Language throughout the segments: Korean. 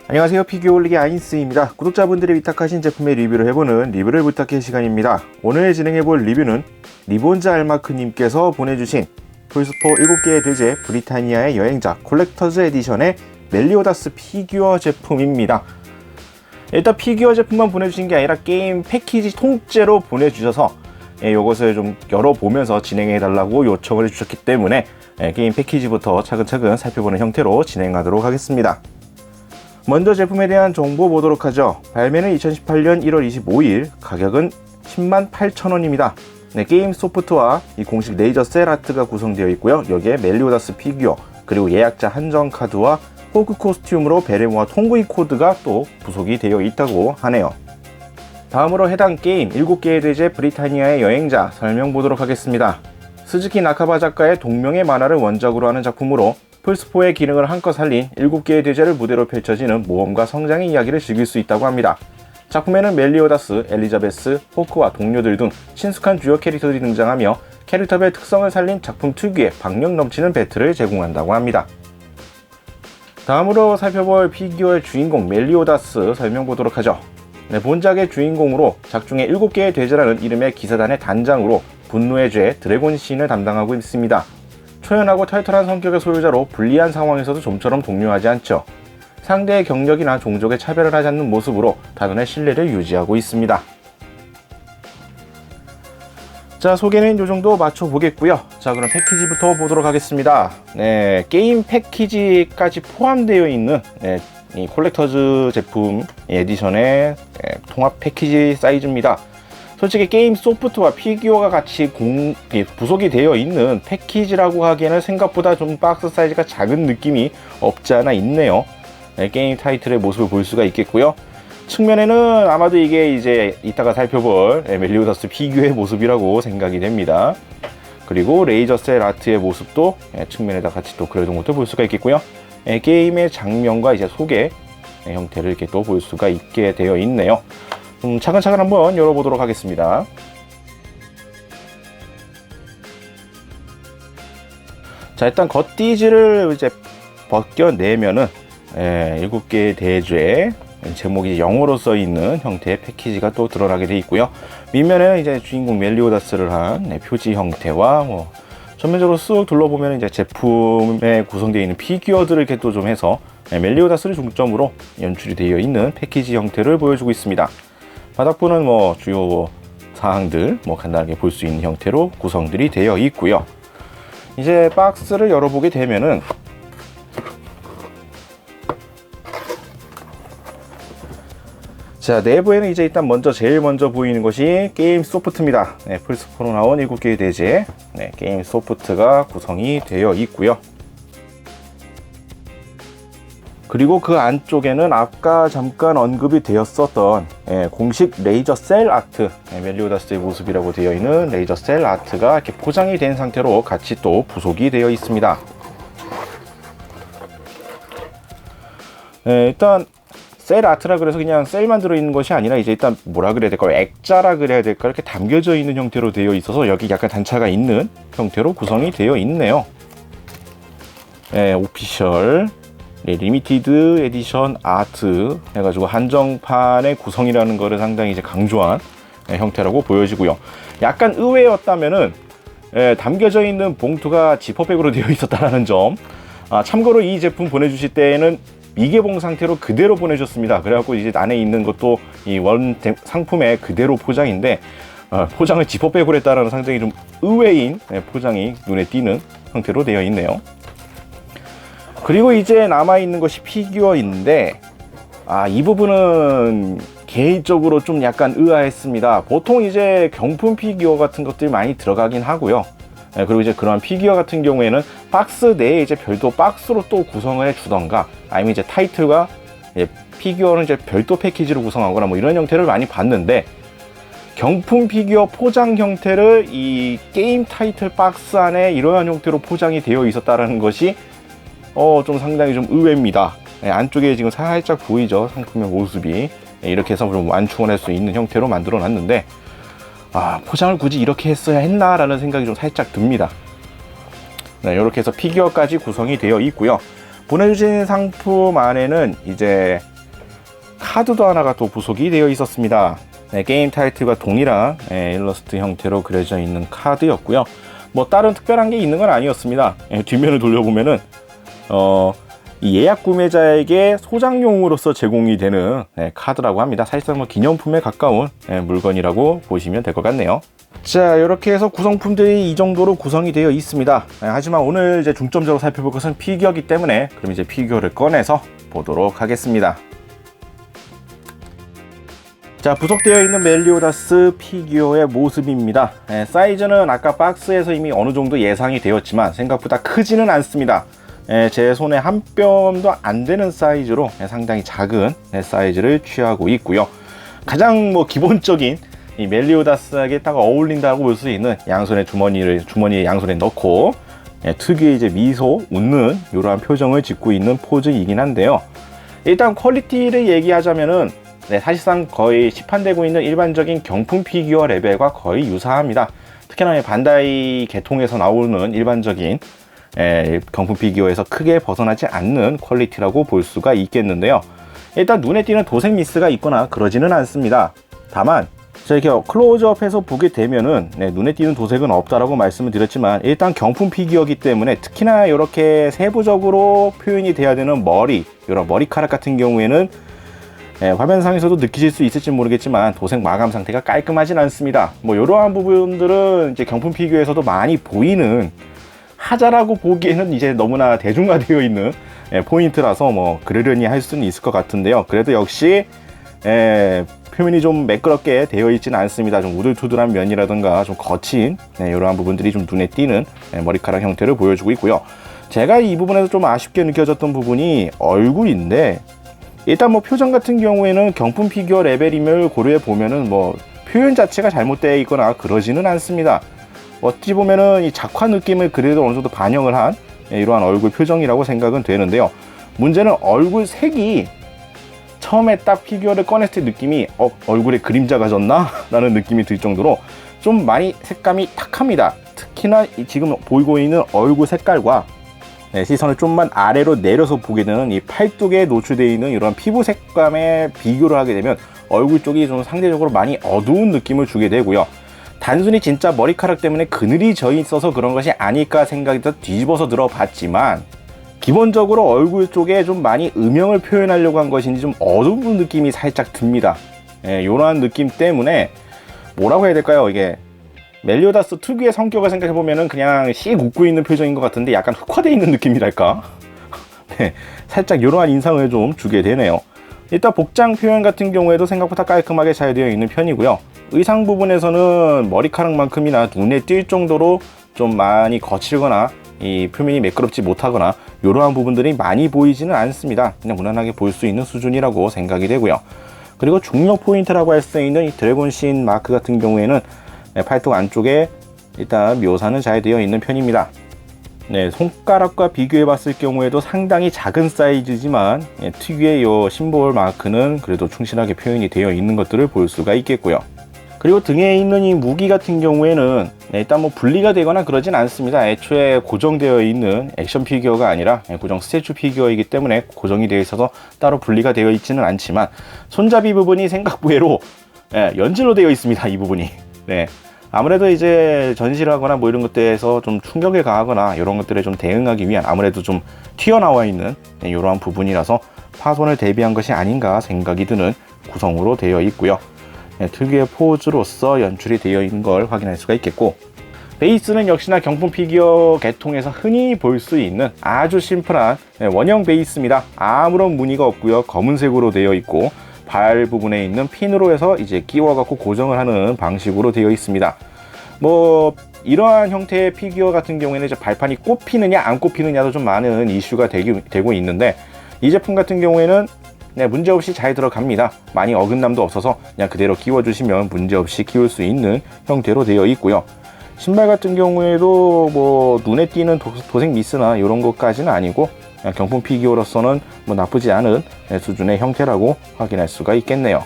안녕하세요, 피규어 올리기 아인스입니다. 구독자분들이 위탁하신 제품의 리뷰를 해보는 리뷰를 부탁해 시간입니다. 오늘 진행해볼 리뷰는 리본즈 알마크님께서 보내주신 폴스포 7개의 대제 브리타니아의 여행자 콜렉터즈 에디션의 멜리오다스 피규어 제품입니다. 일단 피규어 제품만 보내주신 게 아니라 게임 패키지 통째로 보내주셔서 이것을 좀 열어보면서 진행해달라고 요청을 해주셨기 때문에 게임 패키지부터 차근차근 살펴보는 형태로 진행하도록 하겠습니다. 먼저 제품에 대한 정보 보도록 하죠. 발매는 2018년 1월 25일, 가격은 108,000원입니다. 게임 소프트와 이 공식 레이저 셀 아트가 구성되어 있고요. 여기에 멜리오다스 피규어, 그리고 예약자 한정 카드와 호그 코스튬으로 베레모와 통구이 코드가 또 부속이 되어 있다고 하네요. 다음으로 해당 게임 7개의 대제 브리타니아의 여행자 설명 보도록 하겠습니다. 스즈키 나카바 작가의 동명의 만화를 원작으로 하는 작품으로 플스4의 기능을 한껏 살린 7개의 대제를 무대로 펼쳐지는 모험과 성장의 이야기를 즐길 수 있다고 합니다. 작품에는 멜리오다스, 엘리자베스, 호크와 동료들 등 친숙한 주요 캐릭터들이 등장하며 캐릭터별 특성을 살린 작품 특유의 박력 넘치는 배틀을 제공한다고 합니다. 다음으로 살펴볼 피규어의 주인공 멜리오다스 설명 보도록 하죠. 본작의 주인공으로 작중의 7개의 대제라는 이름의 기사단의 단장으로 분노의 죄 드래곤 신을 담당하고 있습니다. 초연하고 털털한 성격의 소유자로 불리한 상황에서도 좀처럼 동요하지 않죠. 상대의 경력이나 종족에 차별을 하지 않는 모습으로 단원의 신뢰를 유지하고 있습니다. 자, 소개는 이 정도 맞춰보겠고요. 자, 그럼 패키지부터 보도록 하겠습니다. 게임 패키지까지 포함되어 있는 이 콜렉터즈 제품 에디션의 통합 패키지 사이즈입니다. 솔직히 게임 소프트와 피규어가 같이 부속이 되어 있는 패키지라고 하기에는 생각보다 좀 박스 사이즈가 작은 느낌이 없지 않아 있네요. 게임 타이틀의 모습을 볼 수가 있겠고요. 측면에는 아마도 이게 이제 이따가 살펴볼 멜리오다스 피규어의 모습이라고 생각이 됩니다. 그리고 레이저 셀 아트의 모습도 측면에다 같이 또 그려둔 것도 볼 수가 있겠고요. 게임의 장면과 이제 소개 형태를 이렇게 또 볼 수가 있게 되어 있네요. 차근차근 한번 열어보도록 하겠습니다. 자, 일단 겉띠지를 이제 벗겨내면은 7개의 대죄 제목이 영어로 써 있는 형태의 패키지가 또 드러나게 되어 있고요. 밑면에는 이제 주인공 멜리오다스를 한 표지 형태와 전면적으로 쓱 둘러보면 이제 제품에 구성되어 있는 피규어들을 이렇게 또 좀 해서 멜리오다스를 중점으로 연출이 되어 있는 패키지 형태를 보여주고 있습니다. 바닥부는 주요 사항들 간단하게 볼 수 있는 형태로 구성들이 되어 있고요. 이제 박스를 열어보게 되면은 자, 내부에는 이제 일단 제일 먼저 보이는 것이 게임 소프트입니다. 플스4로 나온 7개의 대제 게임 소프트가 구성이 되어 있고요. 그리고 그 안쪽에는 아까 잠깐 언급이 되었었던 공식 레이저 셀 아트, 멜리오다스의 모습이라고 되어 있는 레이저 셀 아트가 이렇게 포장이 된 상태로 같이 또 부속이 되어 있습니다. 일단 셀 아트라 그래서 그냥 셀만 들어있는 것이 아니라 이제 일단 뭐라 그래야 될까요? 액자라 그래야 될까요? 이렇게 담겨져 있는 형태로 되어 있어서 여기 약간 단차가 있는 형태로 구성이 되어 있네요. 오피셜 리미티드 에디션 아트 해가지고 한정판의 구성이라는 거를 상당히 이제 강조한 형태라고 보여지고요. 약간 의외였다면은 담겨져 있는 봉투가 지퍼백으로 되어 있었다는 점. 참고로 이 제품 보내주실 때에는 미개봉 상태로 그대로 보내줬습니다. 그래갖고 이제 안에 있는 것도 이 원 상품의 그대로 포장인데 포장을 지퍼백으로 했다는 상당히 좀 의외인 포장이 눈에 띄는 형태로 되어 있네요. 그리고 이제 남아있는 것이 피규어인데 이 부분은 개인적으로 좀 약간 의아했습니다. 보통 이제 경품 피규어 같은 것들이 많이 들어가긴 하고요. 그리고 이제 그러한 피규어 같은 경우에는 박스 내에 이제 별도 박스로 또 구성을 해주던가 아니면 이제 타이틀과 피규어는 이제 별도 패키지로 구성하거나 이런 형태를 많이 봤는데 경품 피규어 포장 형태를 이 게임 타이틀 박스 안에 이러한 형태로 포장이 되어 있었다는 것이 좀 상당히 좀 의외입니다. 안쪽에 지금 살짝 보이죠? 상품의 모습이 이렇게 해서 좀 완충을 할 수 있는 형태로 만들어 놨는데 포장을 굳이 이렇게 했어야 했나 라는 생각이 좀 살짝 듭니다. 이렇게 해서 피규어까지 구성이 되어 있고요. 보내주신 상품 안에는 이제 카드도 하나가 또 부속이 되어 있었습니다. 네, 게임 타이틀과 동일한 일러스트 형태로 그려져 있는 카드였고요. 뭐 다른 특별한 게 있는 건 아니었습니다. 뒷면을 돌려보면은 이 예약 구매자에게 소장용으로서 제공이 되는 카드라고 합니다. 사실상 뭐 기념품에 가까운 물건이라고 보시면 될 것 같네요. 자, 이렇게 해서 구성품들이 이 정도로 구성이 되어 있습니다. 하지만 오늘 이제 중점적으로 살펴볼 것은 피규어이기 때문에 그럼 이제 피규어를 꺼내서 보도록 하겠습니다. 자, 부속되어 있는 멜리오다스 피규어의 모습입니다. 사이즈는 아까 박스에서 이미 어느 정도 예상이 되었지만 생각보다 크지는 않습니다. 제 손에 한 뼘도 안 되는 사이즈로 상당히 작은 사이즈를 취하고 있고요. 가장 뭐 기본적인 이 멜리오다스에게 딱 어울린다고 볼 수 있는 양손에 주머니에 양손에 넣고 특유의 이제 미소 웃는 이러한 표정을 짓고 있는 포즈이긴 한데요. 일단 퀄리티를 얘기하자면은 사실상 거의 시판되고 있는 일반적인 경품 피규어 레벨과 거의 유사합니다. 특히나 반다이 계통에서 나오는 일반적인 경품 피규어에서 크게 벗어나지 않는 퀄리티라고 볼 수가 있겠는데요. 일단 눈에 띄는 도색 미스가 있거나 그러지는 않습니다. 다만 이렇게 클로즈업해서 보게 되면은 눈에 띄는 도색은 없다라고 말씀을 드렸지만 일단 경품 피규어이기 때문에 특히나 이렇게 세부적으로 표현이 돼야 되는 머리, 이런 머리카락 같은 경우에는 화면상에서도 느끼실 수 있을지 모르겠지만 도색 마감 상태가 깔끔하진 않습니다. 뭐 이러한 부분들은 이제 경품 피규어에서도 많이 보이는 하자라고 보기에는 이제 너무나 대중화되어 있는 포인트라서 뭐 그러려니 할 수는 있을 것 같은데요. 그래도 역시 표면이 좀 매끄럽게 되어 있지는 않습니다. 좀 우들투들한 면이라든가 좀 거친 이러한 부분들이 좀 눈에 띄는 머리카락 형태를 보여주고 있고요. 제가 이 부분에서 좀 아쉽게 느껴졌던 부분이 얼굴인데, 일단 뭐 표정 같은 경우에는 경품 피규어 레벨임을 고려해 보면은 뭐 표현 자체가 잘못되어 있거나 그러지는 않습니다. 어찌 보면은 이 작화 느낌을 그래도 어느 정도 반영을 한 이러한 얼굴 표정이라고 생각은 되는데요. 문제는 얼굴 색이 처음에 딱 피규어를 꺼냈을 때 느낌이 얼굴에 그림자가 졌나? 라는 느낌이 들 정도로 좀 많이 색감이 탁합니다. 특히나 지금 보이고 있는 얼굴 색깔과 시선을 좀만 아래로 내려서 보게 되는 이 팔뚝에 노출되어 있는 이런 피부 색감에 비교를 하게 되면 얼굴 쪽이 좀 상대적으로 많이 어두운 느낌을 주게 되고요. 단순히 진짜 머리카락 때문에 그늘이 져 있어서 그런 것이 아닐까 생각이 더 뒤집어서 들어봤지만, 기본적으로 얼굴 쪽에 좀 많이 음영을 표현하려고 한 것인지 좀 어두운 느낌이 살짝 듭니다. 이러한 느낌 때문에 뭐라고 해야 될까요? 이게 멜리오다스 특유의 성격을 생각해보면은 그냥 씩 웃고 있는 표정인 것 같은데 약간 흑화되어 있는 느낌이랄까? 살짝 이러한 인상을 좀 주게 되네요. 일단 복장 표현 같은 경우에도 생각보다 깔끔하게 잘 되어 있는 편이고요. 의상 부분에서는 머리카락만큼이나 눈에 띌 정도로 좀 많이 거칠거나 이 표면이 매끄럽지 못하거나 이러한 부분들이 많이 보이지는 않습니다. 그냥 무난하게 볼 수 있는 수준이라고 생각이 되고요. 그리고 중요 포인트라고 할 수 있는 이 드래곤 신 마크 같은 경우에는 팔뚝 안쪽에 일단 묘사는 잘 되어 있는 편입니다. 손가락과 비교해 봤을 경우에도 상당히 작은 사이즈지만 특유의 이 심볼 마크는 그래도 충실하게 표현이 되어 있는 것들을 볼 수가 있겠고요. 그리고 등에 있는 이 무기 같은 경우에는 일단 뭐 분리가 되거나 그러진 않습니다. 애초에 고정되어 있는 액션 피규어가 아니라 고정 스태츄 피규어이기 때문에 고정이 되어 있어서 따로 분리가 되어 있지는 않지만 손잡이 부분이 생각외로 연질로 되어 있습니다. 이 부분이. 아무래도 이제 전시를 하거나 뭐 이런 것들에서 좀 충격을 가하거나 이런 것들에 좀 대응하기 위한 아무래도 좀 튀어나와 있는 이러한 부분이라서 파손을 대비한 것이 아닌가 생각이 드는 구성으로 되어 있고요. 특유의 포즈로서 연출이 되어 있는 걸 확인할 수가 있겠고, 베이스는 역시나 경품 피규어 계통에서 흔히 볼 수 있는 아주 심플한 원형 베이스입니다. 아무런 무늬가 없고요. 검은색으로 되어 있고 발 부분에 있는 핀으로 해서 이제 끼워 갖고 고정을 하는 방식으로 되어 있습니다. 뭐 이러한 형태의 피규어 같은 경우에는 이제 발판이 꼽히느냐 안 꼽히느냐도 좀 많은 이슈가 되고 있는데, 이 제품 같은 경우에는 문제없이 잘 들어갑니다. 많이 어긋남도 없어서 그냥 그대로 끼워주시면 문제없이 끼울 수 있는 형태로 되어 있고요. 신발 같은 경우에도 뭐 눈에 띄는 도색 미스나 이런 것까지는 아니고 그냥 경품 피규어로서는 뭐 나쁘지 않은 수준의 형태라고 확인할 수가 있겠네요.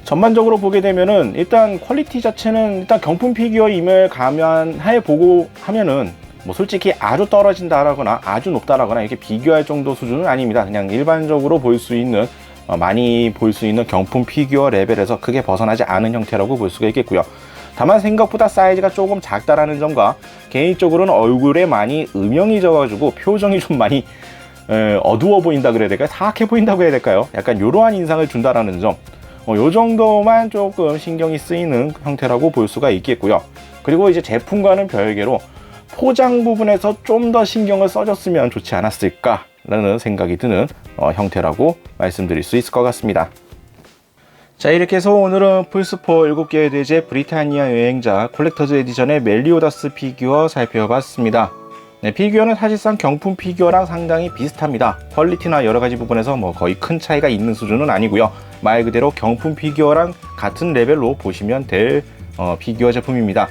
전반적으로 보게 되면은 일단 퀄리티 자체는 일단 경품 피규어임을 감안해 보고 하면은 뭐 솔직히 아주 떨어진다라거나 아주 높다라거나 이렇게 비교할 정도 수준은 아닙니다. 그냥 일반적으로 볼 수 있는 많이 볼 수 있는 경품 피규어 레벨에서 크게 벗어나지 않은 형태라고 볼 수가 있겠고요. 다만 생각보다 사이즈가 조금 작다라는 점과 개인적으로는 얼굴에 많이 음영이 져가지고 표정이 좀 많이 어두워 보인다 그래야 될까요? 사악해 보인다고 해야 될까요? 약간 이러한 인상을 준다라는 점, 요 정도만 조금 신경이 쓰이는 형태라고 볼 수가 있겠고요. 그리고 이제 제품과는 별개로 포장 부분에서 좀 더 신경을 써줬으면 좋지 않았을까라는 생각이 드는 형태라고 말씀드릴 수 있을 것 같습니다. 자, 이렇게 해서 오늘은 플스4 7개의 대제 브리타니아 여행자 콜렉터즈 에디션의 멜리오다스 피규어 살펴봤습니다. 네, 피규어는 사실상 경품 피규어랑 상당히 비슷합니다. 퀄리티나 여러가지 부분에서 뭐 거의 큰 차이가 있는 수준은 아니고요. 말 그대로 경품 피규어랑 같은 레벨로 보시면 될 피규어 제품입니다.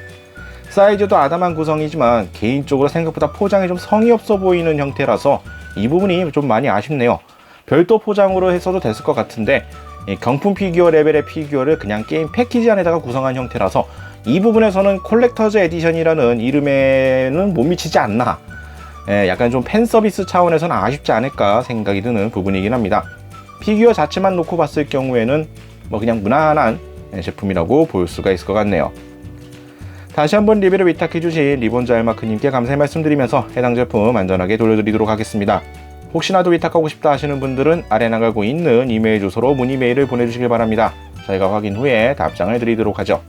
사이즈도 아담한 구성이지만 개인적으로 생각보다 포장이 좀 성의 없어 보이는 형태라서 이 부분이 좀 많이 아쉽네요. 별도 포장으로 했어도 됐을 것 같은데 경품 피규어 레벨의 피규어를 그냥 게임 패키지 안에다가 구성한 형태라서 이 부분에서는 콜렉터즈 에디션이라는 이름에는 못 미치지 않나, 약간 좀 팬 서비스 차원에서는 아쉽지 않을까 생각이 드는 부분이긴 합니다. 피규어 자체만 놓고 봤을 경우에는 뭐 그냥 무난한 제품이라고 볼 수가 있을 것 같네요. 다시 한번 리뷰를 위탁해주신 리본즈 알마크님께 감사의 말씀드리면서 해당 제품 안전하게 돌려드리도록 하겠습니다. 혹시나도 위탁하고 싶다 하시는 분들은 아래 나가고 있는 이메일 주소로 문의 메일을 보내주시길 바랍니다. 저희가 확인 후에 답장을 드리도록 하죠.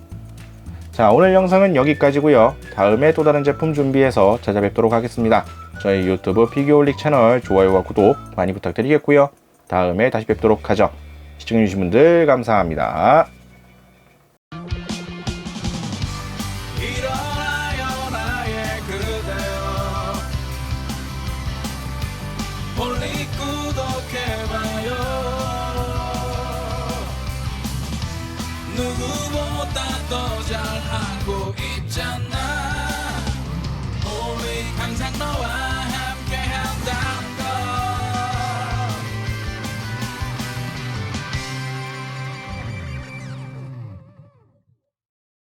자, 오늘 영상은 여기까지고요. 다음에 또 다른 제품 준비해서 찾아뵙도록 하겠습니다. 저희 유튜브 피규어올릭 채널 좋아요와 구독 많이 부탁드리겠고요. 다음에 다시 뵙도록 하죠. 시청해주신 분들 감사합니다. 누구보다 더 잘하고 있잖아.